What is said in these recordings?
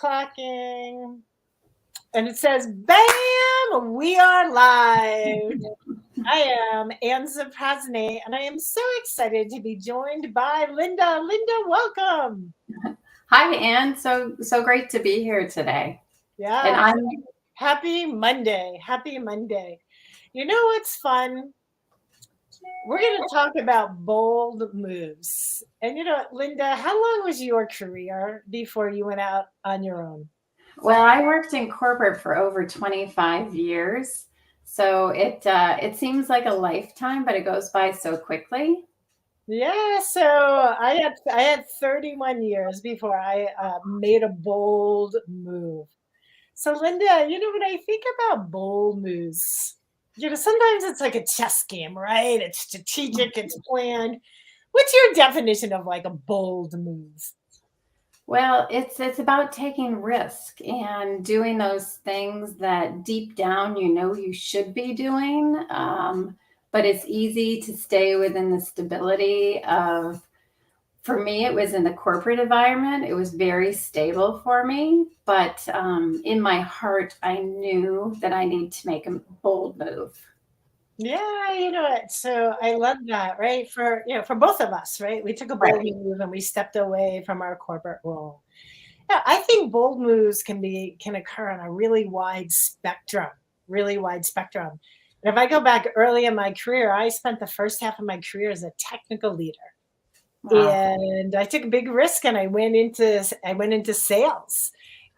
clacking. And it says, bam, we are live. I am Ann Zaprazny, and I am so excited to be joined by Linda. Linda, welcome. Hi, Anne. So great to be here today. And Yes. I'm Happy Monday. Happy Monday. You know what's fun? We're going to talk about bold moves. And you know what, Linda, how long was your career before you went out on your own? well, I worked in corporate for over 25 years. So it seems like a lifetime, but it goes by so quickly. Yeah, so I had 31 years before I made a bold move. So Linda, you know when I think about bold moves, sometimes it's like a chess game, right? It's strategic, it's planned. What's your definition of like a bold move? Well, it's about taking risk and doing those things that deep down you know you should be doing. But it's easy to stay within the stability of. For me, it was in the corporate environment. It was very stable for me, but in my heart, I knew that I need to make a bold move. Yeah, you know what? So I love that, right? For both of us, right? We took a bold Right. move and we stepped away from our corporate role. Yeah, I think bold moves can occur on a really wide spectrum. And if I go back early in my career, I spent the first half of my career as a technical leader. Wow. And I took a big risk and I went into sales.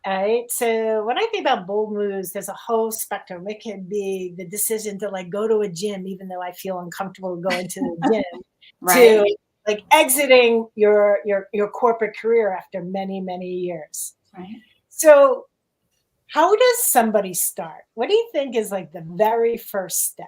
Right. So when I think about bold moves, there's a whole spectrum. It can be the decision to like go to a gym, even though I feel uncomfortable going to the gym, Right. to like exiting your corporate career after many, many years. Right. So how does somebody start? What do you think is like the very first step?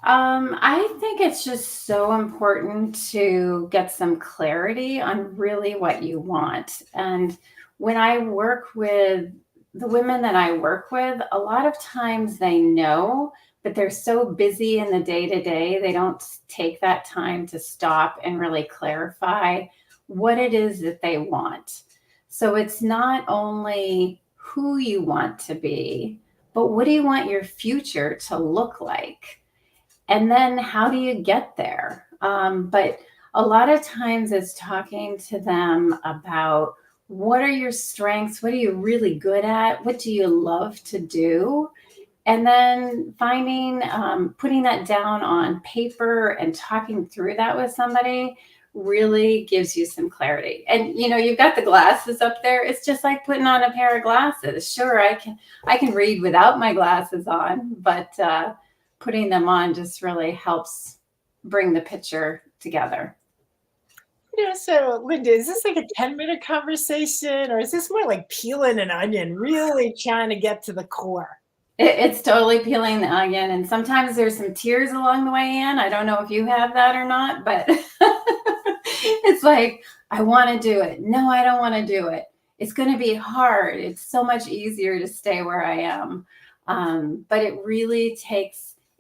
I think it's just so important to get some clarity on really what you want. And when I work with the women that I work with, a lot of times they know, but they're so busy in the day to day, they don't take that time to stop and really clarify what it is that they want. So it's not only who you want to be, but what do you want your future to look like? And then how do you get there? But a lot of times it's talking to them about what are your strengths? What are you really good at? What do you love to do? And then putting that down on paper and talking through that with somebody really gives you some clarity. And you've got the glasses up there. It's just like putting on a pair of glasses. Sure, I can read without my glasses on, but putting them on just really helps bring the picture together. So Linda, is this like a 10-minute conversation or is this more like peeling an onion, really trying to get to the core? It's totally peeling the onion, and sometimes there's some tears along the way in. I don't know if you have that or not, but it's like, I want to do it. No, I don't want to do it. It's going to be hard. It's so much easier to stay where I am. But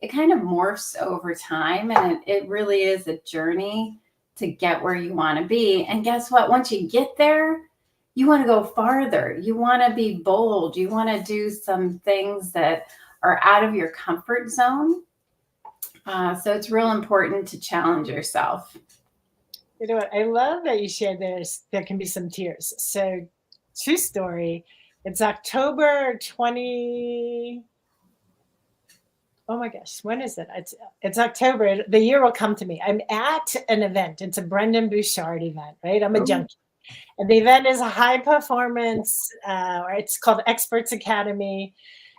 it kind of morphs over time, and it really is a journey to get where you want to be. And guess what? Once you get there, you want to go farther. You want to be bold. You want to do some things that are out of your comfort zone. So it's real important to challenge yourself. You know what? I love that you shared there can be some tears. So true story. It's October 20. Oh my gosh, when is it? It's October. The year will come to me. I'm at an event. It's a Brendan Bouchard event, right? I'm a Oh, junkie. And the event is a high performance, or it's called Experts Academy.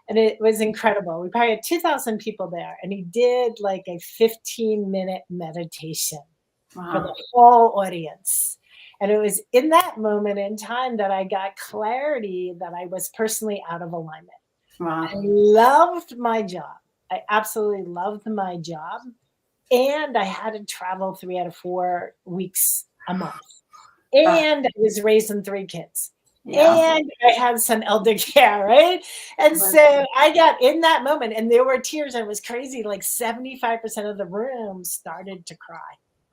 And it was incredible. We probably had 2,000 people there. And he did like a 15-minute meditation for wow. the whole audience. And it was in that moment in time that I got clarity that I was personally out of alignment. I Wow. loved my job. I absolutely loved my job. And I had to travel 3 out of 4 weeks a month. Uh, And I was raising 3 kids. yeah. And I had some elder care, right? And so I got in that moment, and there were tears, and it was crazy. Like 75% of the room started to cry.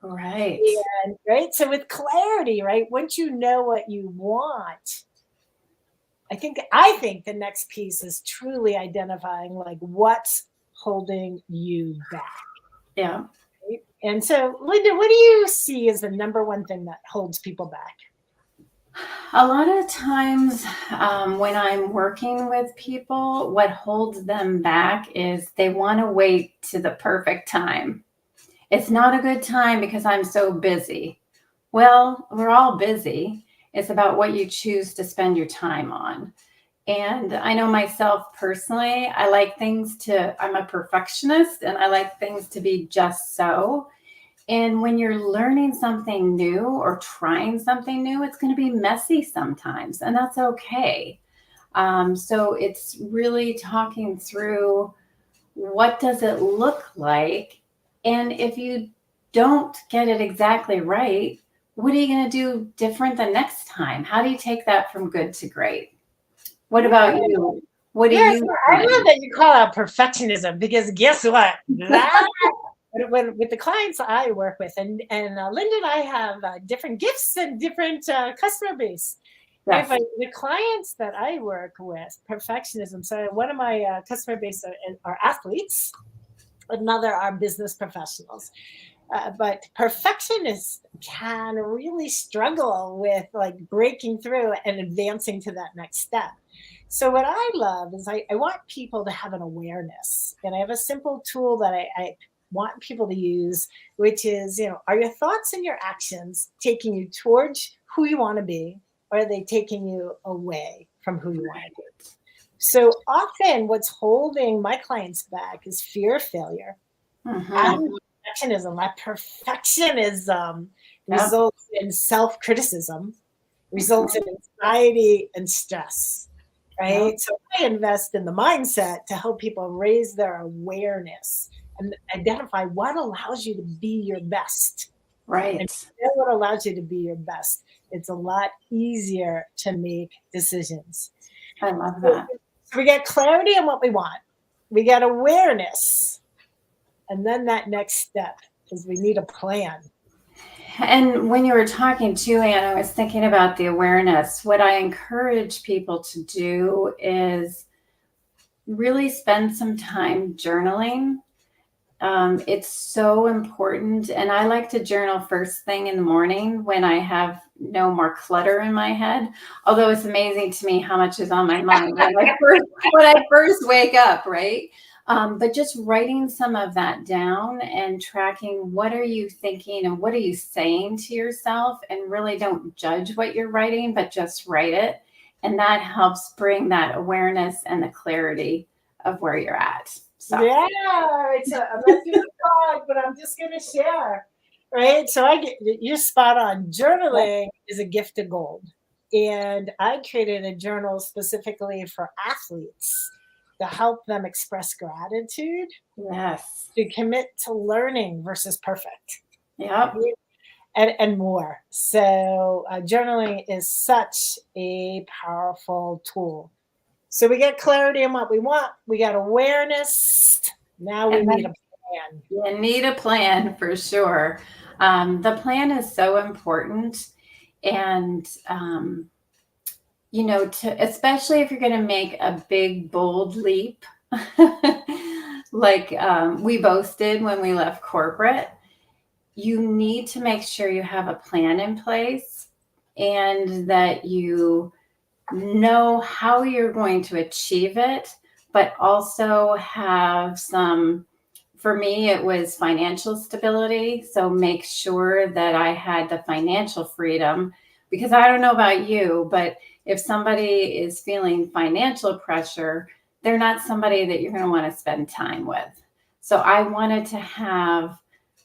Right. And right. So with clarity, right? Once you know what you want, I think the next piece is truly identifying like what's holding you back. Yeah. Right? And so, Linda, what do you see as the number one thing that holds people back? A lot of times when I'm working with people, what holds them back is they want to wait to the perfect time. It's not a good time because I'm so busy. Well, we're all busy. It's about what you choose to spend your time on. And I know myself personally, I'm a perfectionist and I like things to be just so. And when you're learning something new or trying something new, it's going to be messy sometimes, and that's okay. So it's really talking through what does it look like, and if you don't get it exactly right, what are you going to do different the next time? How do you take that from good to great? What about Yeah. you? What do Yes, you I love find? that you call out perfectionism because guess what? That when with the clients I work with, and Linda and I have different gifts and different customer base. Right, Yes. but the clients that I work with, perfectionism. So one of my customer base are athletes, another are business professionals. But perfectionists can really struggle with like breaking through and advancing to that next step. So what I love is I want people to have an awareness, and I have a simple tool that I want people to use, which is, are your thoughts and your actions taking you towards who you want to be, or are they taking you away from who you want to be? So often what's holding my clients back is fear of failure Mm-hmm. and perfectionism. My perfectionism Yep. results in self-criticism, results Mm-hmm. in anxiety and stress, Yep. right? So I invest in the mindset to help people raise their awareness and identify what allows you to be your best. And Right. what allows you to be your best. It's a lot easier to make decisions. I love So that. we get clarity on what we want. We get awareness. And then that next step is we need a plan. And when you were talking to Anne, I was thinking about the awareness. What I encourage people to do is really spend some time journaling. It's so important. And I like to journal first thing in the morning when I have no more clutter in my head. Although it's amazing to me how much is on my mind when I first wake up, right? But just writing some of that down and tracking what are you thinking and what are you saying to yourself, and really don't judge what you're writing, but just write it. And that helps bring that awareness and the clarity of where you're at. So, Yeah, I'm not doing the talk, but I'm just going to share. Right. So you're spot on. yep. Journaling is a gift of gold. And I created a journal specifically for athletes to help them express gratitude, Yes. to commit to learning versus perfect, Yep. and more. So journaling is such a powerful tool. So we get clarity on what we want. We got awareness. Now we And need a then plan. you need a plan for sure. The plan is so important. And, especially if you're going to make a big, bold leap, like we both did when we left corporate, you need to make sure you have a plan in place and that you know how you're going to achieve it, but also have some, for me, it was financial stability. So make sure that I had the financial freedom, because I don't know about you, but if somebody is feeling financial pressure, they're not somebody that you're going to want to spend time with. So I wanted to have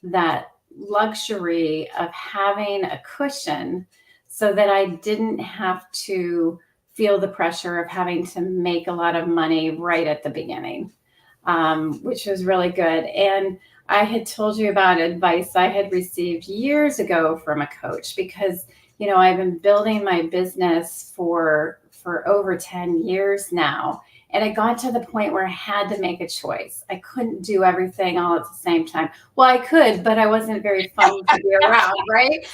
that luxury of having a cushion so that I didn't have to feel the pressure of having to make a lot of money right at the beginning, which was really good. And I had told you about advice I had received years ago from a coach because, I've been building my business for over 10 years now. And it got to the point where I had to make a choice. I couldn't do everything all at the same time. Well, I could, but I wasn't very fun to be around, right?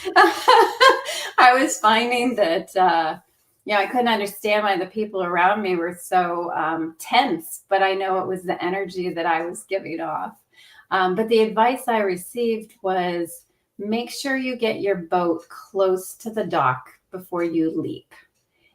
I was finding that, I couldn't understand why the people around me were so tense, but I know it was the energy that I was giving off. But the advice I received was make sure you get your boat close to the dock before you leap.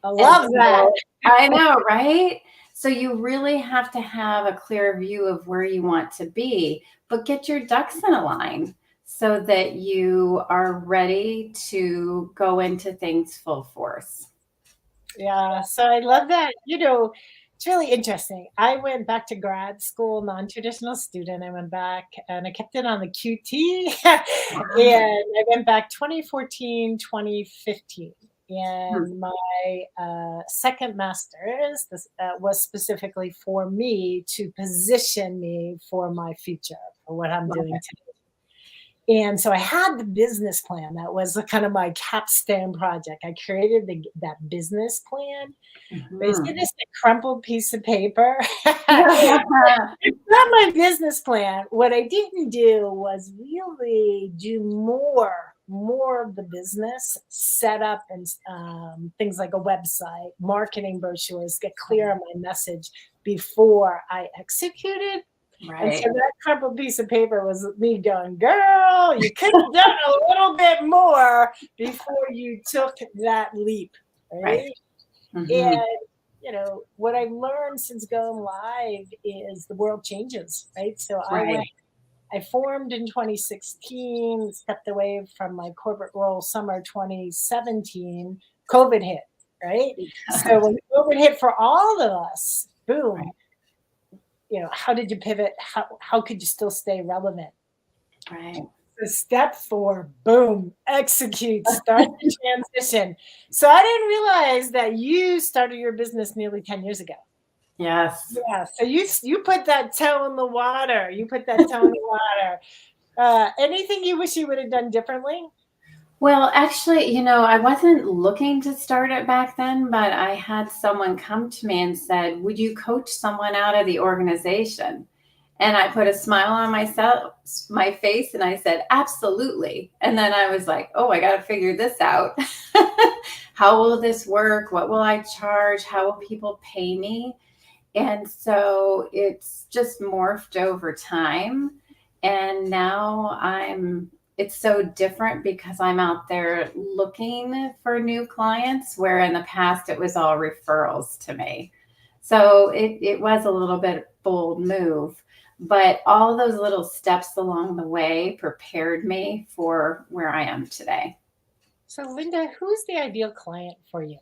I love that. I know, right? So you really have to have a clear view of where you want to be, but get your ducks in a line so that you are ready to go into things full force. Yeah, so I love that. It's really interesting. I went back to grad school, non-traditional student. I went back and I kept it on the QT. And I went back 2014, 2015. And my second master's was specifically for me to position me for my future, for what I'm doing today. And so I had the business plan. That was kind of my capstone project. I created that business plan. Basically, just a crumpled piece of paper. It's not my business plan. What I didn't do was really do more of the business setup and things like a website, marketing brochures, get clear on my message before I executed. And so that crumpled piece of paper was me going, girl, you could have done a little bit more before you took that leap, right? And what I've learned since going live is the world changes, right? So I formed in 2016, stepped away from my corporate role summer 2017, COVID hit, right? So when COVID hit for all of us, boom, how did you pivot? How could you still stay relevant? Right. So step 4, boom, execute, start the transition. So I didn't realize that you started your business nearly 10 years ago. Yes. Yeah. So you put that toe in the water. Anything you wish you would have done differently? Well, actually, I wasn't looking to start it back then, but I had someone come to me and said, would you coach someone out of the organization? And I put a smile on my face and I said, absolutely. And then I was like, oh, I got to figure this out. How will this work? What will I charge? How will people pay me? And so it's just morphed over time. And now it's so different because I'm out there looking for new clients, where in the past it was all referrals to me. So it was a little bit bold move, but all those little steps along the way prepared me for where I am today. So Linda, who's the ideal client for you?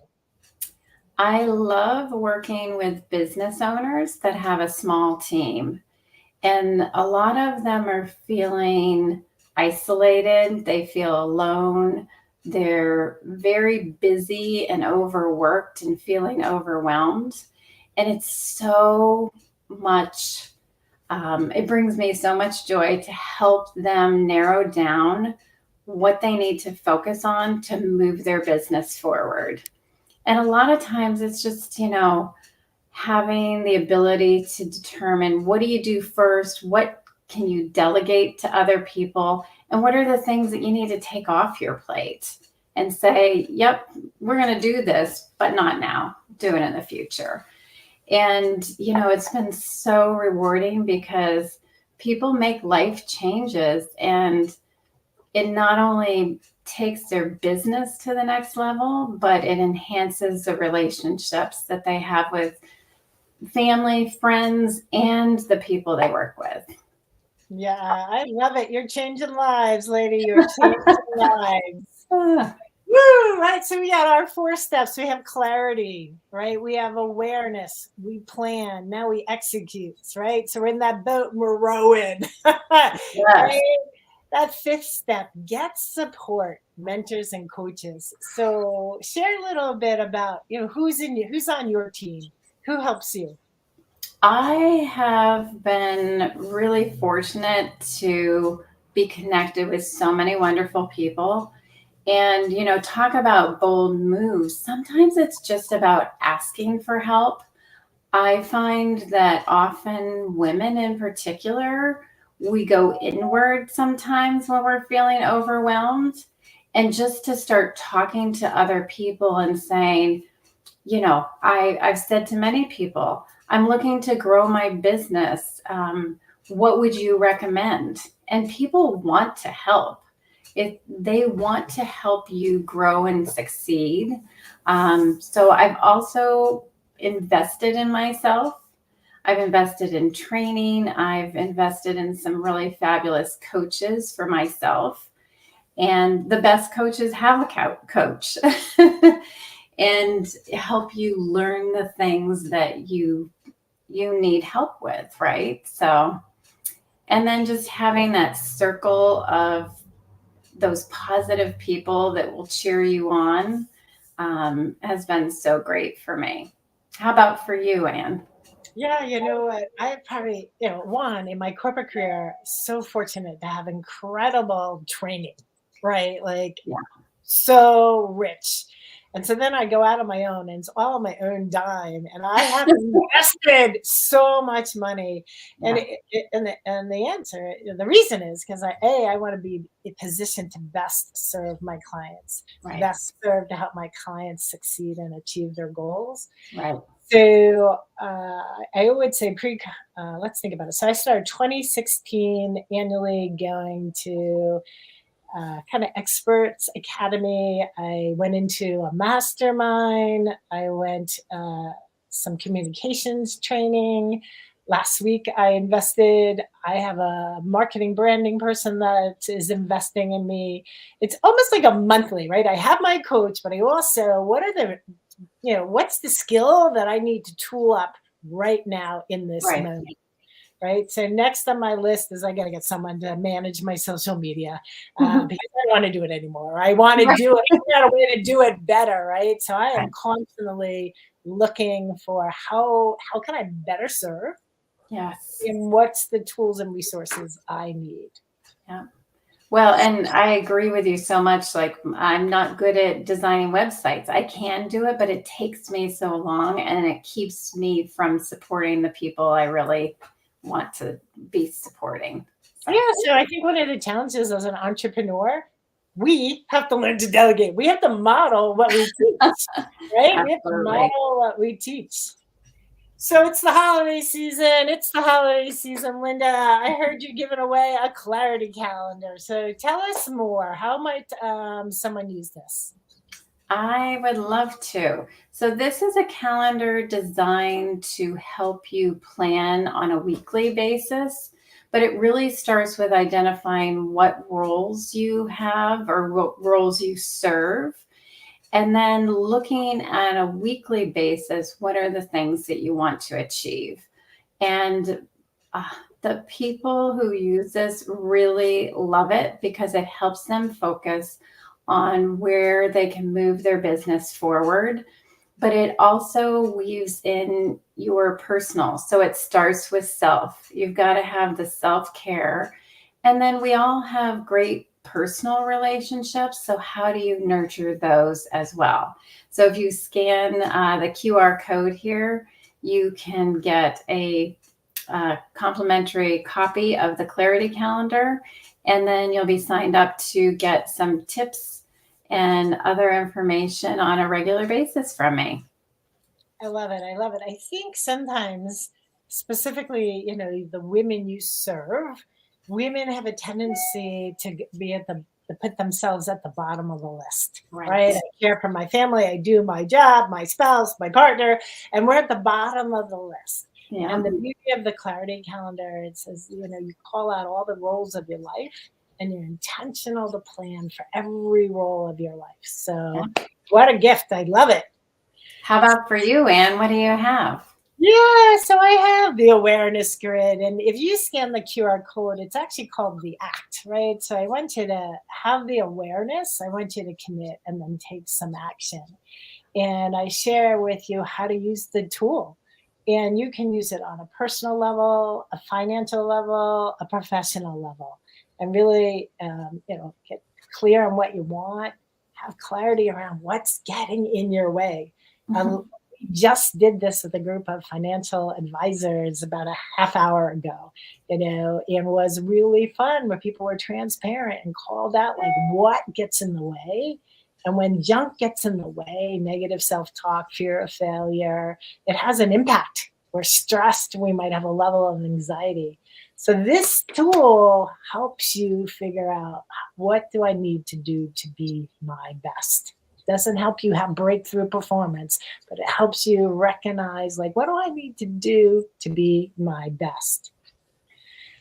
I love working with business owners that have a small team. And a lot of them are feeling isolated. They feel alone. They're very busy and overworked and feeling overwhelmed. And it's so much, it brings me so much joy to help them narrow down what they need to focus on to move their business forward. And a lot of times it's just, having the ability to determine, what do you do first? What can you delegate to other people? And what are the things that you need to take off your plate and say, yep, we're going to do this, but not now, do it in the future. And, it's been so rewarding because people make life changes, and it not only takes their business to the next level, but it enhances the relationships that they have with family, friends, and the people they work with. Yeah, I love it. You're changing lives, lady. You're changing lives. Woo! Right. So we got our 4 steps. We have clarity, right? We have awareness. We plan. Now we execute, right? So we're in that boat and we're rowing. Yes. Right? That 5th step, get support, mentors and coaches. So share a little bit about, who's on your team, who helps you. I have been really fortunate to be connected with so many wonderful people. And, talk about bold moves. Sometimes it's just about asking for help. I find that often women in particular, we go inward sometimes when we're feeling overwhelmed. And just to start talking to other people and saying, I've said to many people, I'm looking to grow my business. What would you recommend? And people want to help. If they want to help you grow and succeed. So I've also invested in myself. I've invested in training. I've invested in some really fabulous coaches for myself. And the best coaches have a coach and help you learn the things that you need help with, right? So, and then just having that circle of those positive people that will cheer you on has been so great for me. How about for you, Anne? Yeah, you know what? I probably, one in my corporate career, so fortunate to have incredible training, right? Like Yeah, so rich. And so then I go out on my own and it's all on my own dime. And I have invested so much money. And yeah, the answer, the reason is because I want to be positioned to best serve my clients, right, best serve to help my clients succeed and achieve their goals. right, So I would say let's think about it. So I started 2016 annually going to kind of experts academy. I went into a mastermind. I went some communications training. Last week, I invested. I have a marketing branding person that is investing in me. It's almost like a monthly, right? I have my coach, but I also, what's the skill that I need to tool up right now in this right. moment? Right. So next on my list is I got to get someone to manage my social media because I don't want to do it anymore. I want to Right. do it. I got a way to do it better. Right. So I am Right. constantly looking for how can I better serve Yes. and what's the tools and resources I need. Yeah. Well, and I agree with you so much. Like, I'm not good at designing websites. I can do it, but it takes me so long and it keeps me from supporting the people I really want to be supporting. Yeah, So, so I think one of the challenges as an entrepreneur, we have to learn to delegate. We have to model what we teach, right? We have to absolutely. model what we teach. So it's the holiday season. It's the holiday season, Linda. I heard you giving away a clarity calendar. So tell us more. How might someone use this? I would love to. So, this is a calendar designed to help you plan on a weekly basis, but it really starts with identifying what roles you have or what roles you serve. And then looking at a weekly basis, what are the things that you want to achieve? And uh, the people who use this really love it because it helps them focus on where they can move their business forward. But it also weaves in your personal. So it starts with self. You've got to have the self care. And then we all have great personal relationships. So, how do you nurture those as well? So, if you scan the QR code here, you can get a complimentary copy of the Clarity Calendar, and then you'll be signed up to get some tips and other information on a regular basis from me. I love it. I love it. I think sometimes, specifically, the women you serve, women have a tendency to be to put themselves at the bottom of the list, right? Right. I care for my family. I do my job, my spouse, my partner, and we're at the bottom of the list. Yeah. And the beauty of the clarity calendar, it says, you call out all the roles of your life and you're intentional to plan for every role of your life. Yeah. So, what a gift. I love it. How about for you, Anne? What do you have? Yeah, so I have the awareness grid, and if you scan the QR code, it's actually called the ACT, right? So I want you to have the awareness, I want you to commit and then take some action. And I share with you how to use the tool. And you can use it on a personal level, a financial level, a professional level, and really, get clear on what you want, have clarity around what's getting in your way. Mhm. just did this with a group of financial advisors about a half hour ago, and was really fun where people were transparent and called out like what gets in the way. And when junk gets in the way, negative self-talk, fear of failure, it has an impact. We're stressed, we might have a level of anxiety. So this tool helps you figure out, what do I need to do to be my best? Doesn't help you have breakthrough performance, but it helps you recognize, like, what do I need to do to be my best?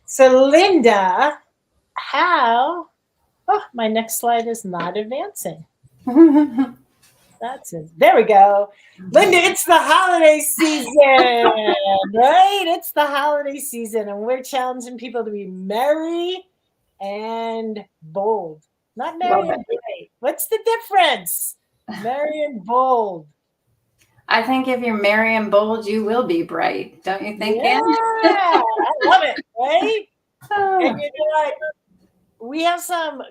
So Linda, how, oh, my next slide is not advancing. That's it. There we go. Linda, it's the holiday season, right? It's the holiday season, and we're challenging people to be merry and bold. Not merry and bright. What's the difference? Merry and bold. I think if you're merry and bold, you will be bright. Don't you think, Yeah, Anne? I love it, right? And Oh, you know what? We have some,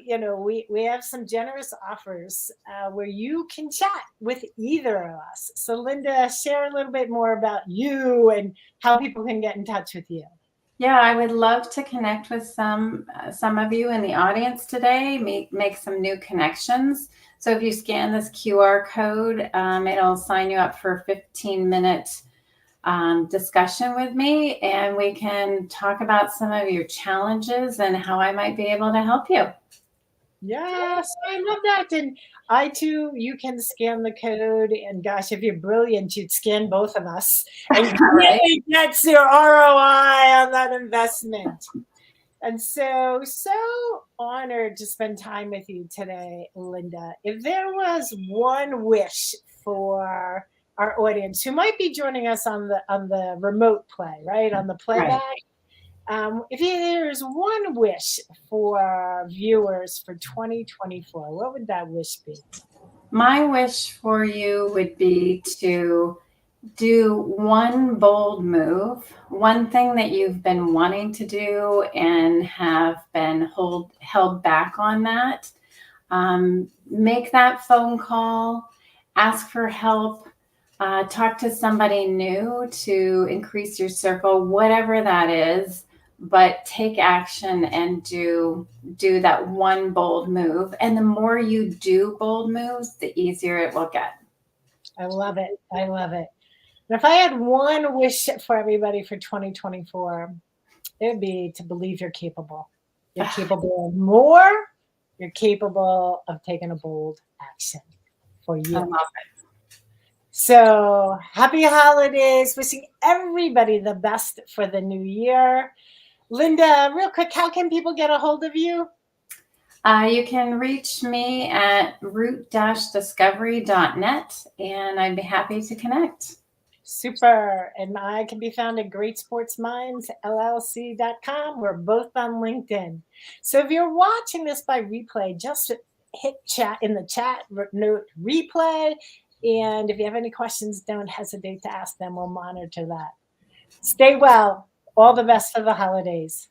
we have some generous offers where you can chat with either of us. So Linda, share a little bit more about you and how people can get in touch with you. yeah, I would love to connect with some of you in the audience today, make some new connections. So if you scan this QR code, it'll sign you up for a 15-minute discussion with me, and we can talk about some of your challenges and how I might be able to help you. Yes, I love that. And I too, you can scan the code. And gosh, if you're brilliant, you'd scan both of us and Right? really get your ROI on that investment. And so honored to spend time with you today, Linda. If there was one wish for our audience who might be joining us on the remote play, right, on the Right. playback, if there's one wish for viewers for 2024, what would that wish be? My wish for you would be to do one bold move, one thing that you've been wanting to do and have been held back on that. Make that phone call, ask for help, talk to somebody new to increase your circle, whatever that is. But take action and do that one bold move. And the more you do bold moves, the easier it will get. I love it. I love it. And if I had one wish for everybody for 2024, it would be to believe you're capable. You're capable of more. You're capable of taking a bold action for I you. love it. So happy holidays. Wishing everybody the best for the new year. Linda, real quick, how can people get a hold of you? You can reach me at root-discovery.net, and I'd be happy to connect. Super. And I can be found at greatsportsmindsllc.com. We're both on LinkedIn. So if you're watching this by replay, just hit chat in the chat note replay. And if you have any questions, don't hesitate to ask them. We'll monitor that. Stay well. All the best for the holidays.